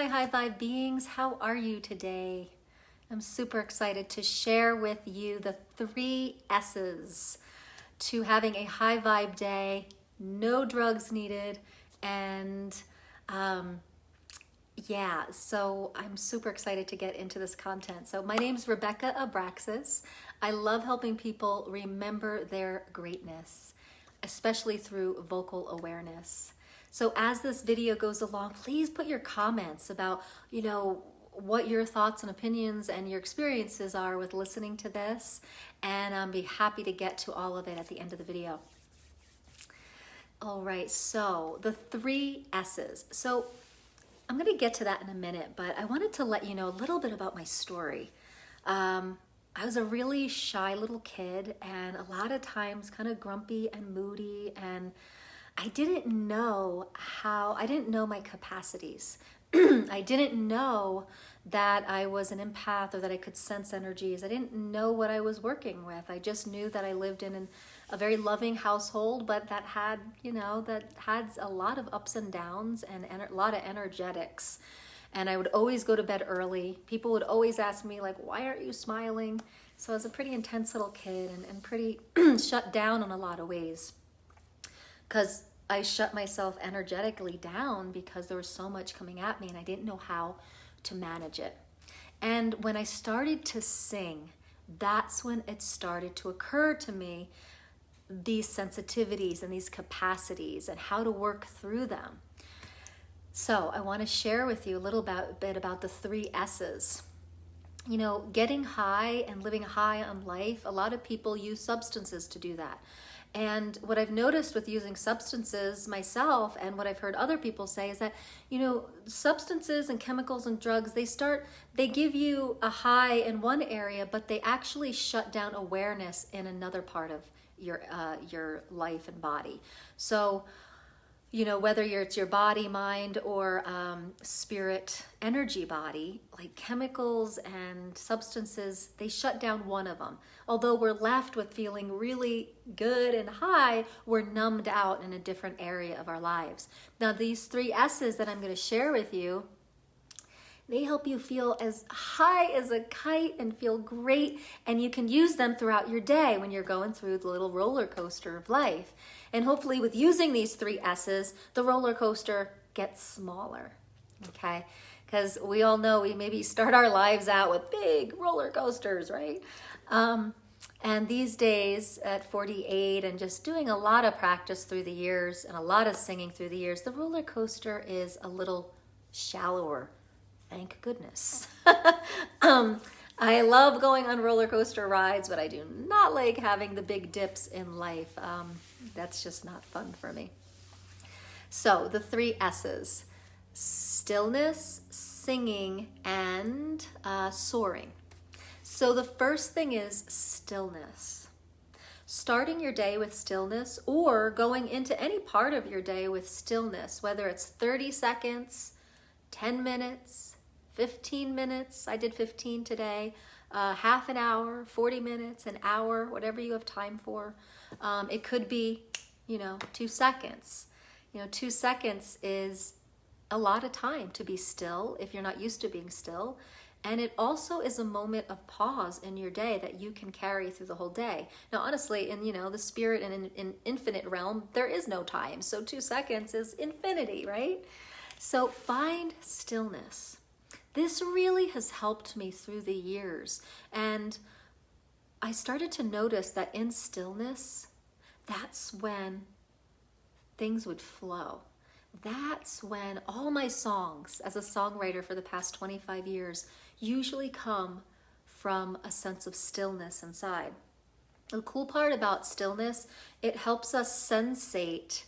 my high vibe beings, how are you today? I'm super excited to share with you the 3 S's to having a high vibe day, no drugs needed, and yeah, so I'm super excited to get into this content. So my name's Rebecca Abraxas. I love helping people remember their greatness, especially through vocal awareness. So as this video goes along, please put your comments about, what your thoughts and opinions and your experiences are with listening to this, and I'll be happy to get to all of it at the end of the video. All right, so the 3 S's. So I'm going to get to that in a minute, but I wanted to let you know a little bit about my story. I was a really shy little kid, and a lot of times kind of grumpy and moody, and I didn't know my capacities. I didn't know that I was an empath or that I could sense energies. I didn't know what I was working with. I just knew that I lived in a very loving household, but that had a lot of ups and downs and a lot of energetics. And I would always go to bed early. People would always ask me, like, why aren't you smiling? So I was a pretty intense little kid and pretty shut down in a lot of ways, because I shut myself energetically down because there was so much coming at me and I didn't know how to manage it. And when I started to sing, that's when it started to occur to me, these sensitivities and these capacities and how to work through them. So I want to share with you a little bit about the 3 S's. Getting high and living high on life, a lot of people use substances to do that. And what I've noticed with using substances myself, and what I've heard other people say, is that, substances and chemicals and drugs, they give you a high in one area, but they actually shut down awareness in another part of your life and body. So, whether it's your body, mind, or spirit, energy body, like chemicals and substances, they shut down one of them. Although we're left with feeling really good and high, we're numbed out in a different area of our lives. Now, these 3 S's that I'm going to share with you, they help you feel as high as a kite and feel great, and you can use them throughout your day when you're going through the little roller coaster of life. And hopefully with using these 3 S's, the roller coaster gets smaller, okay? Because we all know we maybe start our lives out with big roller coasters, right? And these days at 48 and just doing a lot of practice through the years and a lot of singing through the years, the roller coaster is a little shallower. Thank goodness. I love going on roller coaster rides, but I do not like having the big dips in life. That's just not fun for me. So the 3 S's: stillness, singing, and soaring. So the first thing is stillness. Starting your day with stillness, or going into any part of your day with stillness, whether it's 30 seconds, 10 minutes, 15 minutes. I did 15 today. Half an hour, 40 minutes, an hour, whatever you have time for. It could be, 2 seconds. 2 seconds is a lot of time to be still if you're not used to being still. And it also is a moment of pause in your day that you can carry through the whole day. Now, honestly, in the spirit and in infinite realm, there is no time. So 2 seconds is infinity, right? So find stillness. This really has helped me through the years. And I started to notice that in stillness, that's when things would flow. That's when all my songs as a songwriter for the past 25 years usually come from a sense of stillness inside. The cool part about stillness, it helps us sensate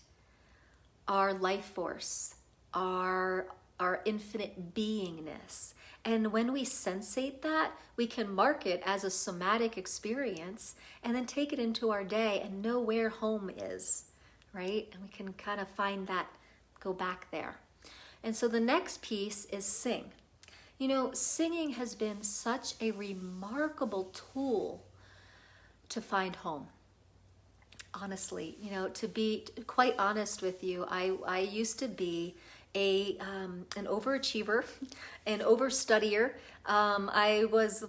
our life force, our infinite beingness. And when we sensate that, we can mark it as a somatic experience and then take it into our day and know where home is, right? And we can kind of find that, go back there. And so the next piece is sing. Singing has been such a remarkable tool to find home. Honestly, to be quite honest with you, I used to be an overachiever, an overstudier. I was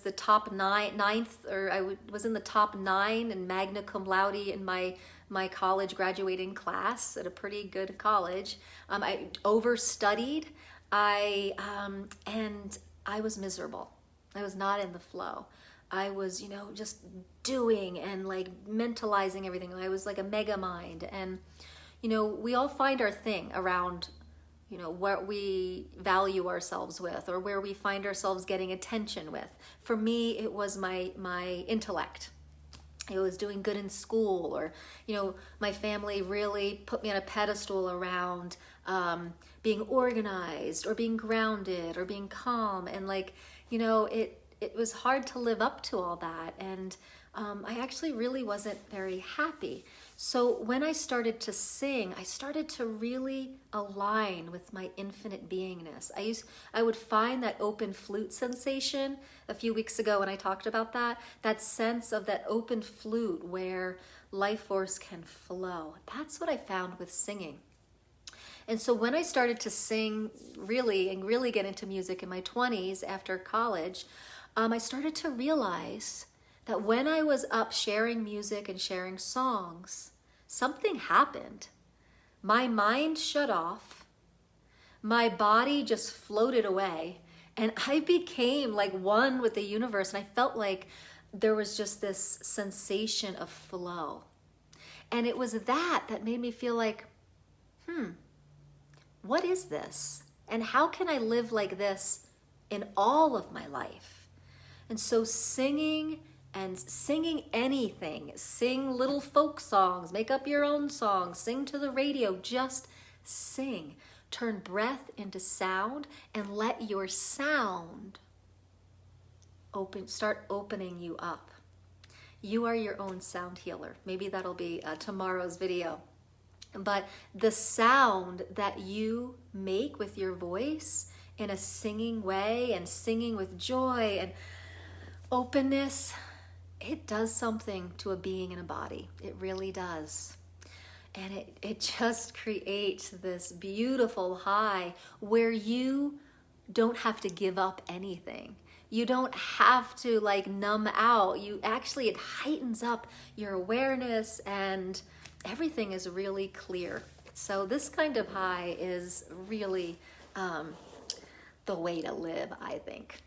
the top ninth, or was in the top 9 and magna cum laude in my college graduating class at a pretty good college. I overstudied. And I was miserable. I was not in the flow. I was, just doing and like mentalizing everything. I was like a mega mind. And, we all find our thing around, what we value ourselves with, or where we find ourselves getting attention with. For me, it was my intellect. I was doing good in school, or, my family really put me on a pedestal around being organized, or being grounded, or being calm. And like, it was hard to live up to all that. And I actually really wasn't very happy. So when I started to sing, I started to really align with my infinite beingness. I would find that open flute sensation a few weeks ago when I talked about that sense of that open flute where life force can flow. That's what I found with singing. And so when I started to sing really get into music in my 20s after college, I started to realize that when I was up sharing music and sharing songs, something happened. My mind shut off, my body just floated away, and I became like one with the universe. And I felt like there was just this sensation of flow. And it was that made me feel like, what is this? And how can I live like this in all of my life? And so singing anything, sing little folk songs, make up your own songs, sing to the radio, just sing. Turn breath into sound and let your sound start opening you up. You are your own sound healer. Maybe that'll be tomorrow's video. But the sound that you make with your voice in a singing way, and singing with joy and openness, it does something to a being and a body. It really does. And it just creates this beautiful high where you don't have to give up anything. You don't have to like numb out. It heightens up your awareness, and everything is really clear. So this kind of high is really the way to live, I think.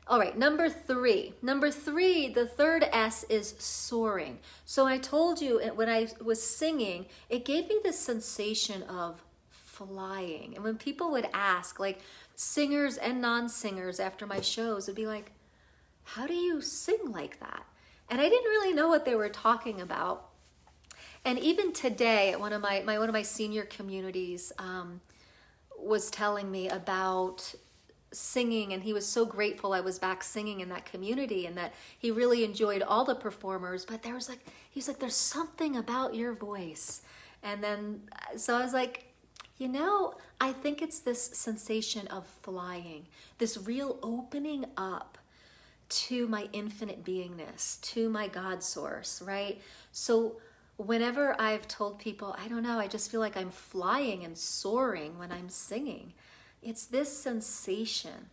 All right, number three, the third S is soaring. So I told you when I was singing, it gave me this sensation of flying. And when people would ask, like singers and non-singers after my shows would be like, how do you sing like that? And I didn't really know what they were talking about. And even today, one of my senior communities was telling me about singing, and he was so grateful I was back singing in that community, and that he really enjoyed all the performers. But he was like, there's something about your voice. And then, so I was like, I think it's this sensation of flying, this real opening up to my infinite beingness, to my God source, right? So whenever I've told people, I don't know, I just feel like I'm flying and soaring when I'm singing. It's this sensation,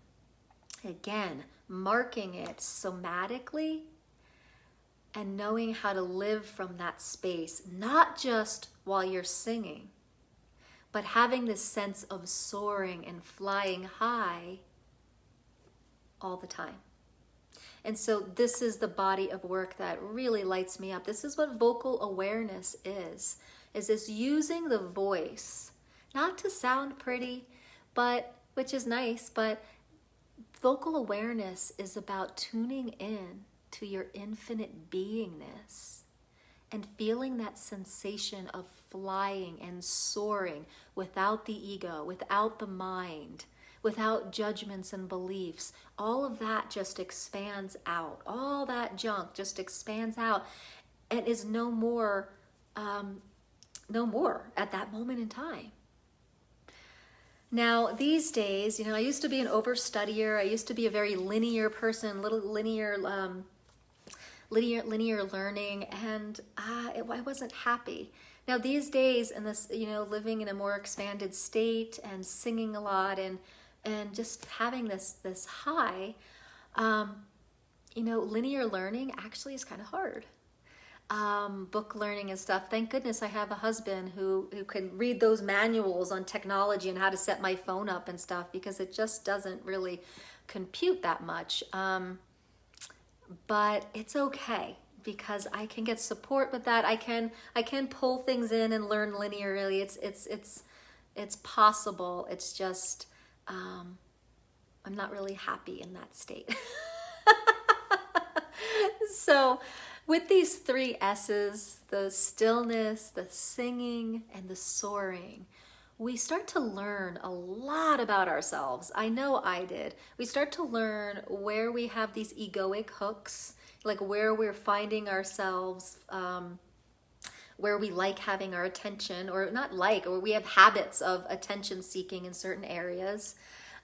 again, marking it somatically and knowing how to live from that space, not just while you're singing, but having this sense of soaring and flying high all the time. And so this is the body of work that really lights me up. This is what vocal awareness is this using the voice, not to sound pretty, which is nice, but vocal awareness is about tuning in to your infinite beingness and feeling that sensation of flying and soaring without the ego, without the mind, without judgments and beliefs. All of that just expands out. All that junk just expands out and is no more at that moment in time. Now, these days, I used to be an overstudier. I used to be a very linear person, linear learning, and I wasn't happy. Now these days, in this, living in a more expanded state and singing a lot and just having this high, linear learning actually is kind of hard. Book learning and stuff. Thank goodness I have a husband who can read those manuals on technology and how to set my phone up and stuff, because it just doesn't really compute that much. But it's okay, because I can get support with that. I can pull things in and learn linearly. It's possible. It's just I'm not really happy in that state. So with these 3 S's, the stillness, the singing, and the soaring, we start to learn a lot about ourselves. I know I did. We start to learn where we have these egoic hooks, like where we're finding ourselves, where we like having our attention, or not like, or we have habits of attention seeking in certain areas.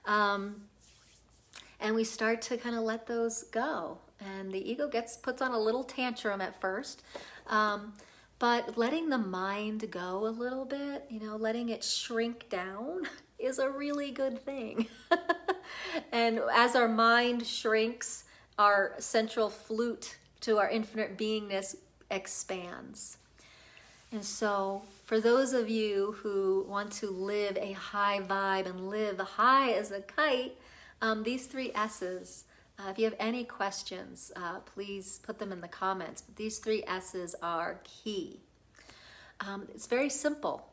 And we start to kind of let those go. And the ego puts on a little tantrum at first. But letting the mind go a little bit, letting it shrink down is a really good thing. And as our mind shrinks, our central flute to our infinite beingness expands. And so for those of you who want to live a high vibe and live high as a kite, these 3 S's, if you have any questions, please put them in the comments. But these 3 S's are key. It's very simple.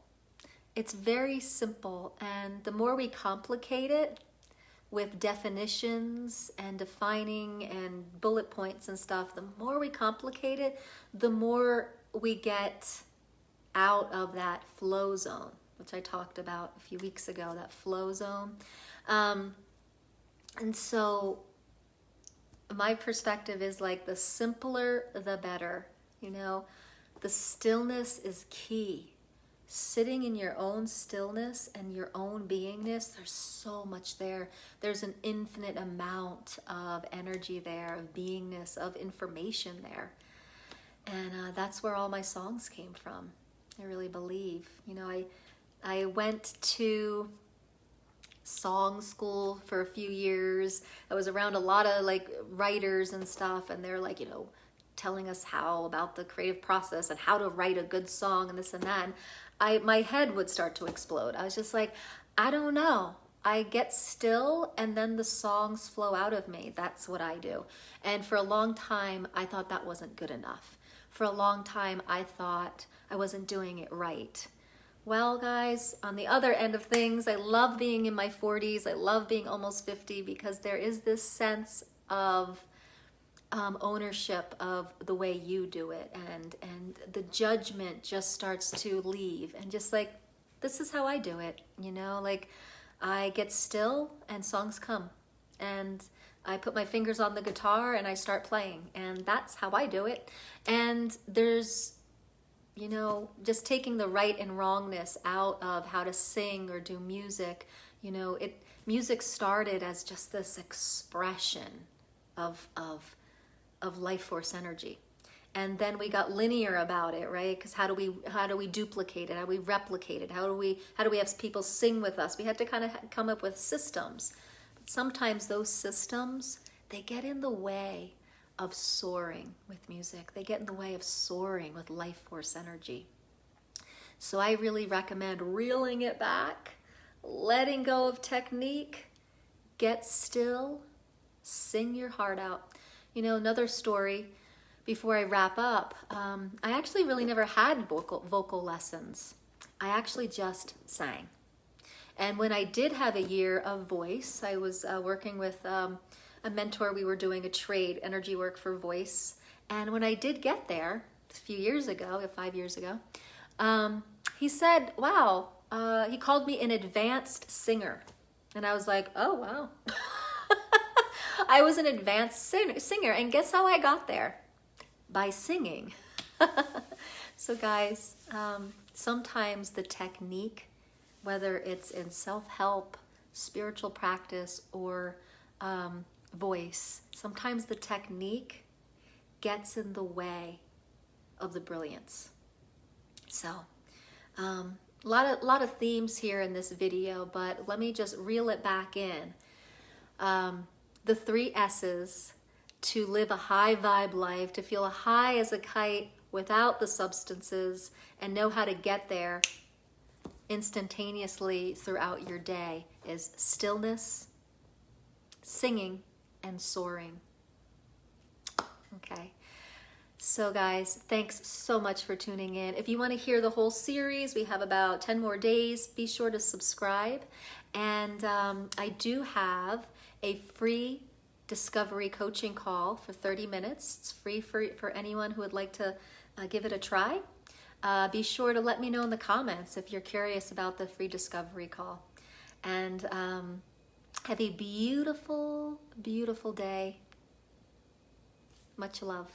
It's very simple. And the more we complicate it with definitions and defining and bullet points and stuff, the more we complicate it, the more we get out of that flow zone, which I talked about a few weeks ago, that flow zone. And so my perspective is like the simpler, the better. The stillness is key. Sitting in your own stillness and your own beingness, there's so much there. There's an infinite amount of energy there, of beingness, of information there. And that's where all my songs came from. I really believe. I went to song school for a few years. I was around a lot of writers and stuff, and they're telling us about the creative process and how to write a good song and this and that. And my head would start to explode. I was just like, I don't know. I get still and then the songs flow out of me. That's what I do. And for a long time, I thought that wasn't good enough. For a long time, I thought I wasn't doing it right. Well, guys, on the other end of things, I love being in my 40s. I love being almost 50, because there is this sense of ownership of the way you do it, and the judgment just starts to leave, and just this is how I do it. I get still and songs come, and I put my fingers on the guitar and I start playing, and that's how I do it. And there's just taking the right and wrongness out of how to sing or do music. Music started as just this expression of life force energy. And then we got linear about it, right? Because how do we duplicate it? How do we replicate it? How do we have people sing with us? We had to kind of come up with systems. But sometimes those systems, they get in the way of soaring with music. They get in the way of soaring with life force energy. So I really recommend reeling it back, letting go of technique, get still, sing your heart out. Another story before I wrap up, I actually really never had vocal lessons. I actually just sang. And when I did have a year of voice, I was working with a mentor. We were doing a trade, energy work for voice. And when I did get there, a few years ago, 5 years ago, he said, wow, he called me an advanced singer. And I was like, oh, wow. I was an advanced singer. And guess how I got there? By singing. So guys, sometimes the technique, whether it's in self-help, spiritual practice, or voice, sometimes the technique gets in the way of the brilliance. So A lot of themes here in this video, but let me just reel it back in. The 3 S's to live a high vibe life, to feel high as a kite without the substances, and know how to get there instantaneously throughout your day is stillness, singing, and soaring. Okay. So guys, thanks so much for tuning in. If you want to hear the whole series, we have about 10 more days. Be sure to subscribe. And I do have a free discovery coaching call for 30 minutes. It's free for anyone who would like to give it a try. Be sure to let me know in the comments if you're curious about the free discovery call. And have a beautiful, beautiful day. Much love.